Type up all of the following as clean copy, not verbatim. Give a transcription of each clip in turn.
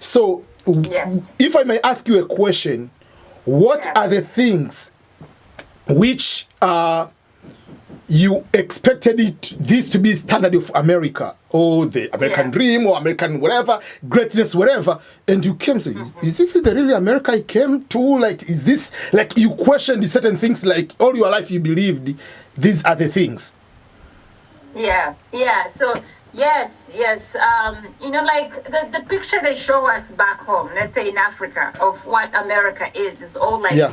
So, Yes. if I may ask you a question, what Yes. are the things which you expected this to be standard of America, or the American dream, or American whatever, greatness, whatever, and you came and said, is this the really America I came to? Like, is this, like, you questioned certain things, like, all your life you believed these are the things? Yeah. So, yes. You know, like, the picture they show us back home, let's say in Africa, of what America is all like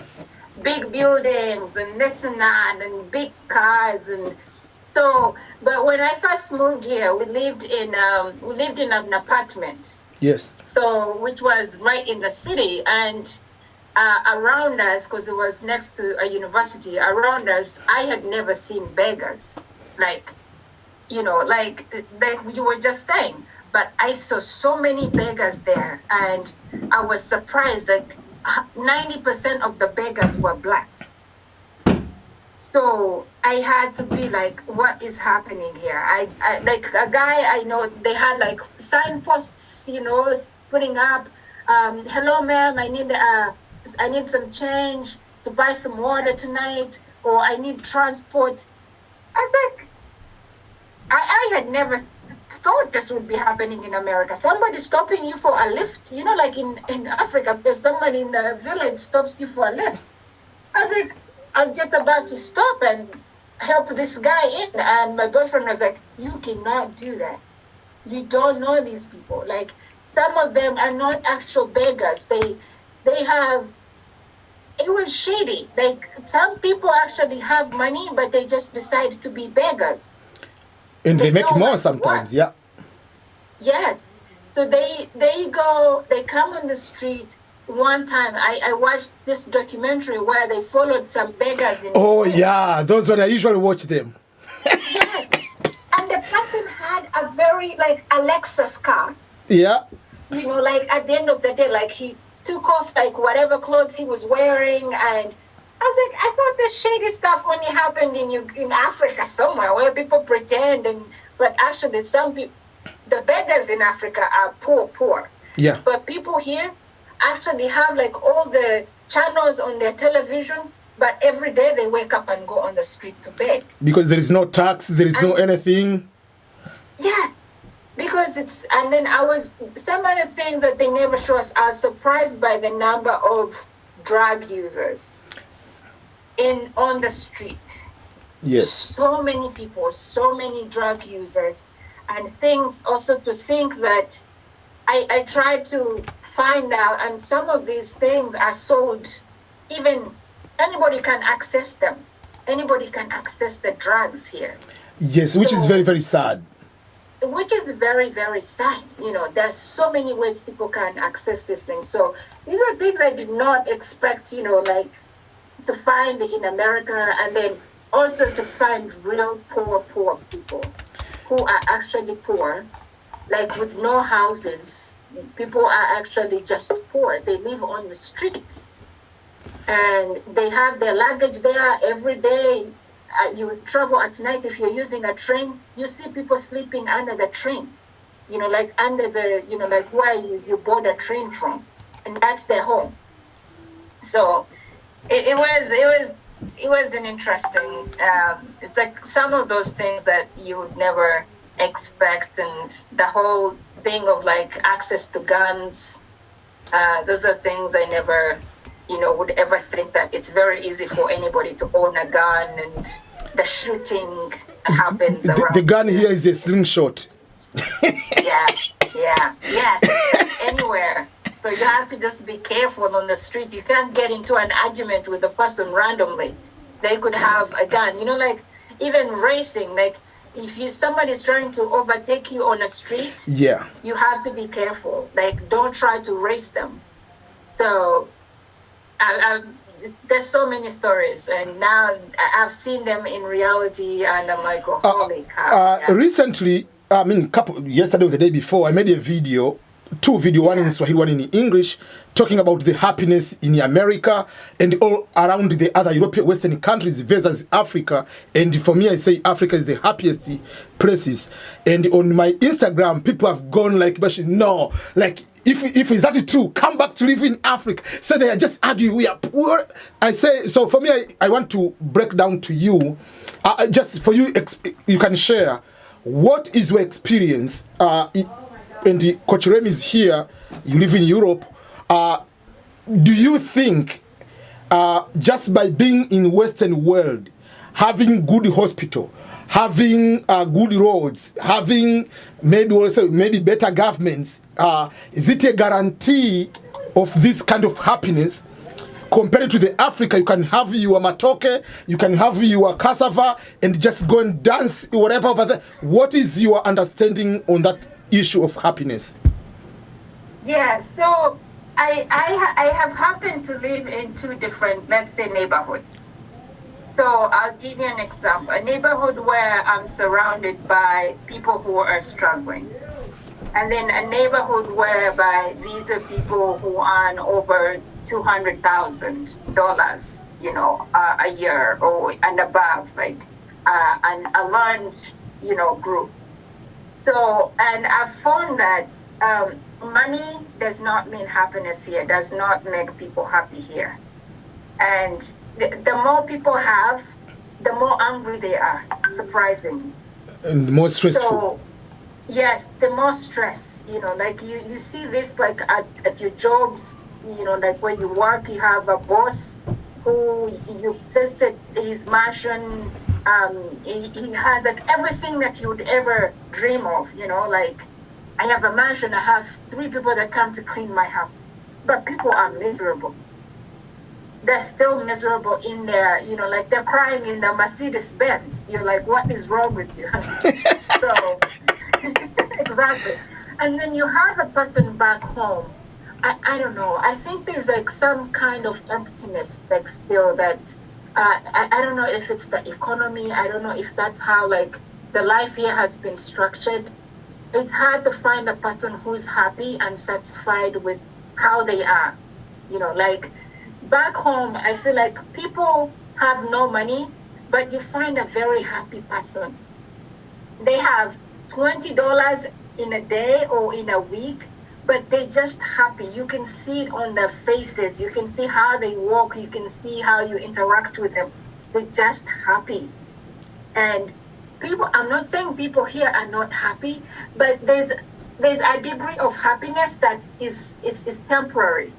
big buildings and this and that and big cars. And so, but when I first moved here, we lived in an apartment. Yes. So, which was right in the city, and around us, because it was next to a university, around us, I had never seen beggars, like, you know, like you were just saying. But I saw so many beggars there, and I was surprised that 90% of the beggars were blacks. So I had to be like, what is happening here? I like a guy I know, they had like signposts, you know, putting up, hello ma'am, I need some change to buy some water tonight, or I need transport. I was like, I had never thought this would be happening in America. Somebody stopping you for a lift, you know, like in Africa, there's somebody in the village stops you for a lift. I was just about to stop and help this guy in, and my boyfriend was like, you cannot do that. You don't know these people. Like, some of them are not actual beggars. They have, it was shady. Like, some people actually have money, but they just decide to be beggars. And they make more sometimes, yeah. Yes. So they come on the street. One time I watched this documentary where they followed some beggars in yeah, those when I usually watch them. Yes. And the person had a very, like, a Lexus car. Yeah. You know, like, at the end of the day, like, he took off, like, whatever clothes he was wearing, and I was like, I thought this shady stuff only happened in Africa somewhere, where people pretend, but actually some people, the beggars in Africa are poor. Yeah. But people here actually have, like, all the channels on their television, but every day they wake up and go on the street to beg. Because there is no tax, there is no anything. Yeah. Because and then some of the things that they never show us, I was surprised by the number of drug users on the street. Yes. So many people, so many drug users, and things also to think that I tried to find out, and some of these things are sold, even anybody can access them. Anybody can access the drugs here. Yes, which is very, very sad. Which is very, very sad. You know, there's so many ways people can access these things. So these are things I did not expect, you know, like, to find in America, and then also to find real poor people who are actually poor, like, with no houses. People are actually just poor. They live on the streets, and they have their luggage there every day. You travel at night, if you're using a train, you see people sleeping under the trains, you know, like under the, you know, like where you board a train from, and that's their home. So it was an interesting, it's like some of those things that you would never expect, and the whole thing of, like, access to guns, those are things I never, you know, would ever think that it's very easy for anybody to own a gun, and the shooting happens around. The gun here is a slingshot. Yes, anywhere. So you have to just be careful on the street. You can't get into an argument with a person randomly. They could have a gun. You know, like, even racing, like, if somebody's trying to overtake you on a street, yeah, you have to be careful. Like, don't try to race them. So there's so many stories, and now I've seen them in reality, and I'm like, oh, holy cow. Recently, yesterday or the day before, I made a video, two videos, one in Swahili, one in English, talking about the happiness in America and all around the other European Western countries versus Africa. And for me, I say Africa is the happiest places. And on my Instagram, people have gone like, no, like, if is that true, come back to live in Africa. So they are just arguing, we are poor. I say, so for me, I want to break down to you, just for you, you can share, what is your experience, and Coach Rem is here, you live in Europe, do you think, just by being in Western world, having good hospital, having good roads, having maybe better governments, is it a guarantee of this kind of happiness? Compared to the Africa, you can have your matoke, you can have your cassava, and just go and dance whatever over there. What is your understanding on that issue of happiness? Yeah, so I have happened to live in two different, let's say, neighborhoods. So I'll give you an example. A neighborhood where I'm surrounded by people who are struggling. And then a neighborhood whereby these are people who earn over $200,000, a year or and above, like, and a learned, group. So, and I've found that money does not mean happiness here, does not make people happy here. And the more people have, the more angry they are, surprisingly. And more stressful. So, yes, the more stress, like you see this like at your jobs, like where you work, you have a boss who you visited his mansion. He has like everything that you would ever dream of, like I have a mansion, I have 3 people that come to clean my house, but people are miserable. They're still miserable in there, like they're crying in the Mercedes Benz. You're like, what is wrong with you? So, exactly. And then you have a person back home. I don't know. I think there's like some kind of emptiness, like still that, I don't know if it's the economy. I don't know if that's how like the life here has been structured. It's hard to find a person who's happy and satisfied with how they are. Like back home, I feel like people have no money, but you find a very happy person. They have $20 in a day or in a week, but they're just happy. You can see it on their faces. You can see how they walk. You can see how you interact with them. They're just happy. And people, I'm not saying people here are not happy, but there's a degree of happiness that is temporary.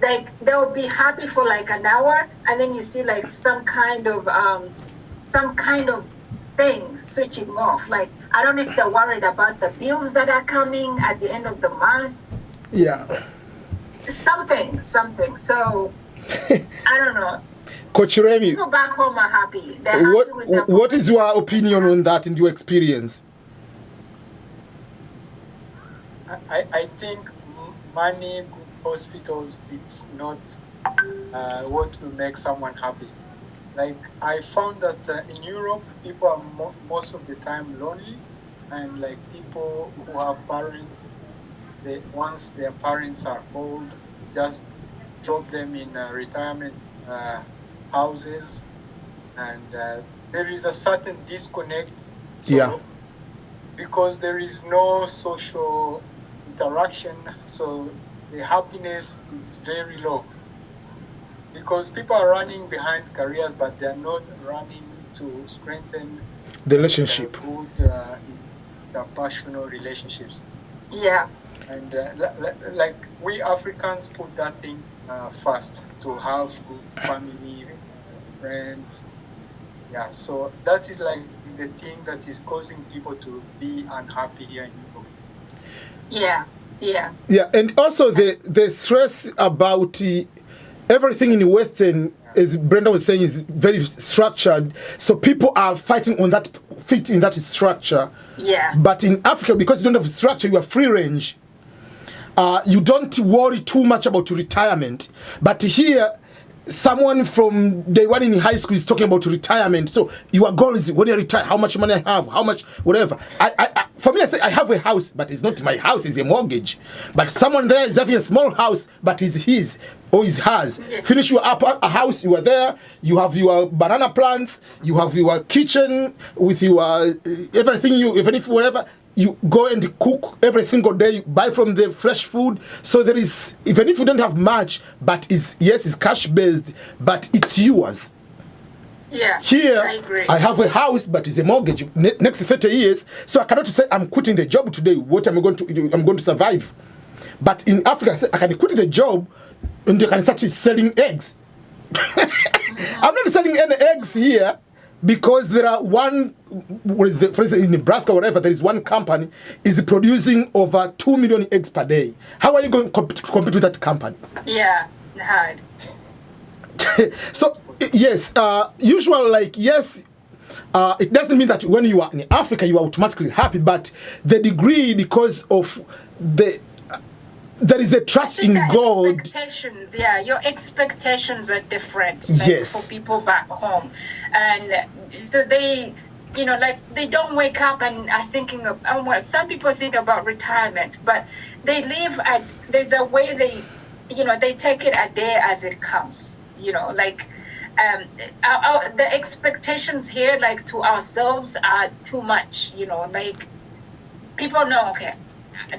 Like they'll be happy for like an hour, and then you see like some kind of thing switching off. Like I don't know if they're worried about the bills that are coming at the end of the month. Yeah. Something. So I don't know. Coach Remy, people back home are happy. They're happy with their what is your opinion on that and your experience? I think money, good hospitals, it's not what will make someone happy. Like I found that in Europe, people are most of the time lonely, and like people who have parents, once their parents are old, just drop them in retirement houses, and there is a certain disconnect. So, yeah. Because there is no social interaction, so the happiness is very low. Because people are running behind careers, but they're not running to strengthen the relationship. Good interpersonal relationships. Yeah. And like we Africans put that thing first, to have good family, friends. Yeah, so that is like the thing that is causing people to be unhappy here in Europe. Yeah. Yeah, and also the stress about everything in Western, as Brenda was saying, is very structured. So people are fighting on that, fit in that structure. Yeah. But in Africa, because you don't have structure, you are free range. You don't worry too much about retirement. But here, someone from day one in high school is talking about retirement. So your goal is, when you retire, how much money I have, how much, whatever. For me, I say I have a house, but it's not my house, it's a mortgage. But someone there is having a small house, but it's his or is hers. Yes. Finish your a house, you are there, you have your banana plants, you have your kitchen with your everything, even if whatever, you go and cook every single day, buy from the fresh food. So there is, even if you don't have much, but it's cash based, but it's yours. Yeah, here I agree. I have a house, but it's a mortgage next 30 years. So I cannot say I'm quitting the job today. What am I going to do? I'm going to survive. But in Africa, I can quit the job and I can start selling eggs. I'm not selling any eggs here because there are for instance, in Nebraska, whatever, there is one company is producing over 2 million eggs per day. How are you going to compete with that company? Yeah, hard. So yes, usually yes, it doesn't mean that when you are in Africa you are automatically happy, but the degree, because of there is a trust in God. Expectations, yeah, your expectations are different. Yes. For people back home, and so they, like they don't wake up and are thinking of. Some people think about retirement, but they live at. There's a way they, they take it a day as it comes. Like. The expectations here, like to ourselves, are too much. Like people know, okay,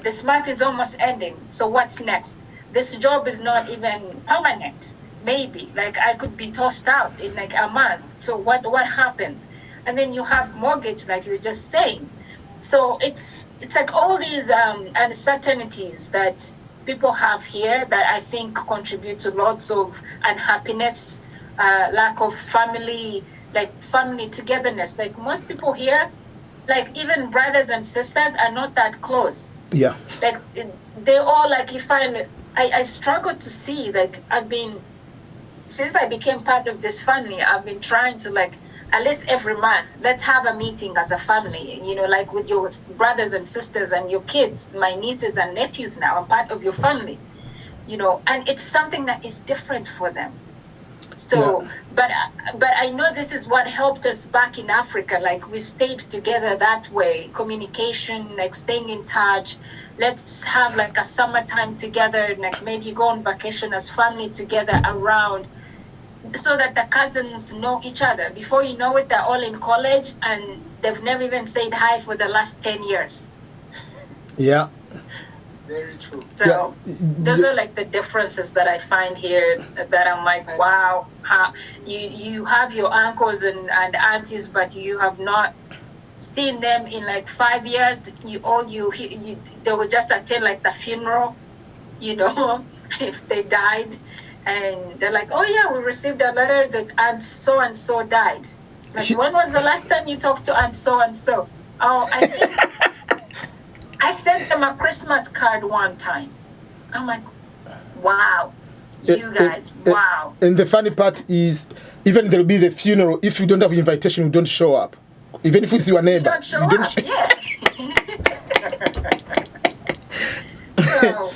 this month is almost ending, so what's next? This job is not even permanent. Maybe like I could be tossed out in like a month. So what happens? And then you have mortgage, like you were just saying. So it's like all these uncertainties that people have here that I think contribute to lots of unhappiness. Lack of family togetherness. Like most people here, like even brothers and sisters are not that close. Yeah. Like they all like, if I struggle to see, like since I became part of this family, I've been trying to like, at least every month, let's have a meeting as a family, like with your brothers and sisters and your kids, my nieces and nephews now, I'm part of your family, and it's something that is different for them. So, yeah. But I know this is what helped us back in Africa. Like we stayed together that way, communication, like staying in touch. Let's have like a summertime together, like maybe go on vacation as family together around, so that the cousins know each other. Before you know it, they're all in college and they've never even said hi for the last 10 years. Yeah. Very true. So those are like the differences that I find here, that I'm like, wow, you have your uncles and aunties, but you have not seen them in like 5 years. They will just attend like the funeral, if they died, and they're like, oh yeah, we received a letter that aunt so and so died. Like, when was the last time you talked to aunt so and so? Oh, I think I sent them a Christmas card one time. I'm like, wow, you guys, wow. And the funny part is, even there'll be the funeral, if you don't have invitation, you don't show up. Even if it's your neighbor. You don't show up, yeah. So,